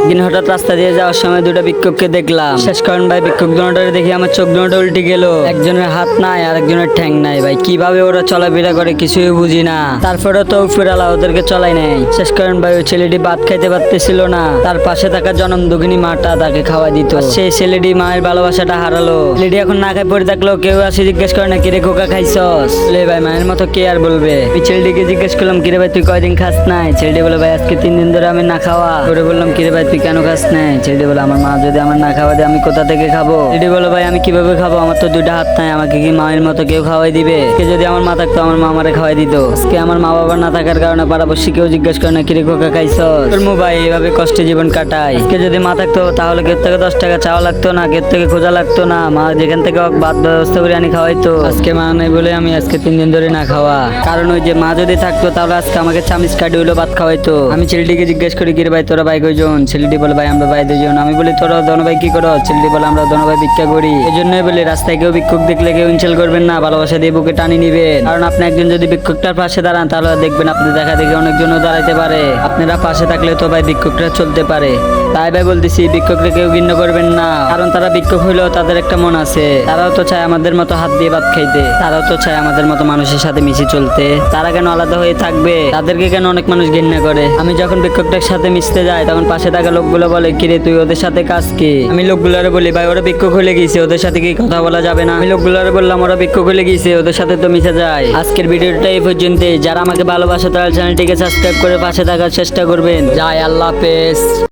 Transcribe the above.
দিন হঠাৎ রাস্তা দিয়ে যাওয়ার সময় দুটো ভিক্ষুককে দেখলাম। শেষ করেন ভাই, ভিক্ষুক দুটোরে দেখি আমার চোখ দুটো উল্টে গেল। একজনের হাত নাই আর একজনের ঠ্যাং নাই। ভাই কিভাবে ওরা চলাফেরা করে কিছুই বুঝি না। তারপরে তো ফিরালা ওদেরকে চলাই নাই। শেষ করেন ভাই, ওই ছেলেটি ভাত খাইতে পারতেছিল না। তার পাশে থাকা জনম দুঃখিনী মাটা তাকে খাওয়া দিত। সেই ছেলেটি মায়ের ভালোবাসাটা হারালো। ছেলেটি এখন না খাই পড়ে থাকলো। কেউ আসে জিজ্ঞেস করে না, কিরে খোকা খাইছস? ভাই মায়ের মতো কে আর বলবে। ওই ছেলেটিকে জিজ্ঞেস করলাম, কিরে ভাই তুই কয়দিন খাস নাই? ছেলেটি বলে, ভাই আজকে 3 দিন ধরে আমি না খাওয়া। ওরে বললাম, কিরে ভাই তুই কেন খাস নাই? ছেলেটি বলে, আমার মা যদি আমার না খাওয়া দেয় আমি কোথা থেকে খাবো? ছেলেটি বলে, ভাই আমি কিভাবে খাবো? আমার তো 2টা হাত নাই, আমাকে কি মায়ের মতো কেউ খাওয়াই দিবে? কে যদি আমার মা থাকতো আমার মা আমারে খাওয়াই দিত। আজকে আমার মা বাবা না থাকার কারণে পাড়াপড়শি কেউ জিজ্ঞেস করে না, কিরে খোকা খাইছস? তোর ভাই এইভাবে কষ্টে জীবন কাটাই। আজকে যদি মা থাকতো তাহলে কেউ থেকে 10 টাকা চাওয়া লাগতো না, কেউ থেকে খোঁজা লাগতো না। মা যেখান থেকে ভাত ব্যবস্থা করে আনি খাওয়াইতো। আজকে মা নাই বলে আমি আজকে 3 দিন ধরে না খাওয়া। কারণ ওই যে মা যদি থাকতো তাহলে আজকে আমাকে চামিচ কাটি হইলো ভাত খাওয়াইতো। আমি ছেলেটিকে জিজ্ঞেস করি, কিরে ভাই তোরা ভাই কয়জন? ছেলেটি বলে, ভাই আমরা ভাই 2জন। আমি বলি, তোরা দোনো ভাই কি করো? ছেলেটি বলে, আমরা দোনো ভাই ভিক্ষা করি। এই জন্যই বলি রাস্তায় কেউ ভিক্ষুক দেখলে কেউ ইনসাল্ট করবেন না, ভালোবাসা দিয়ে বুকে টানি নিবেন। কারণ আপনি একজন যদি ভিক্ষুকটার পাশে দাঁড়ান তাহলে দেখবেন আপনি দেখা দেখে অনেকজনও দাঁড়াইতে পারে। আপনারা পাশে থাকলে তো ভাই ভিক্ষুকটা চলতে পারে। তাই ভাই বলতেছি, ভিক্ষুকরা কেউ ঘৃণা করবেন না। কারণ তারা ভিক্ষুক হইলেও তাদের একটা মন আছে। তারাও তো চায় আমাদের মতো হাত দিয়ে ভাত খাইতে। তারাও তো চায় আমাদের মতো মানুষের সাথে মিশে চলতে। তারা কেন আলাদা হয়ে থাকবে? তাদেরকে কেন অনেক মানুষ ঘৃণা করে? আমি যখন ভিক্ষুকটার সাথে মিশতে যাই তখন পাশে থাকা লোকগুলো বলে, কিরে তুই ওদের সাথে কাজ কি? আমি লোকগুলোরে বলি, ভাই ওরা ভিক্ষুক হলে গিয়েছে, ওদের সাথে কি কথা বলা যাবে না? আমি লোকগুলোরে বললাম, ওরা ভিক্ষুক হলে গিয়েছে, ওদের সাথে তো মিশে যায়। আজকের ভিডিওটা এই পর্যন্তই। যারা আমাকে ভালোবাসে তারা চ্যানেলটিকে সাবস্ক্রাইব করে পাশে থাকার চেষ্টা করবেন। যাই, আল্লাহ হাফেজ।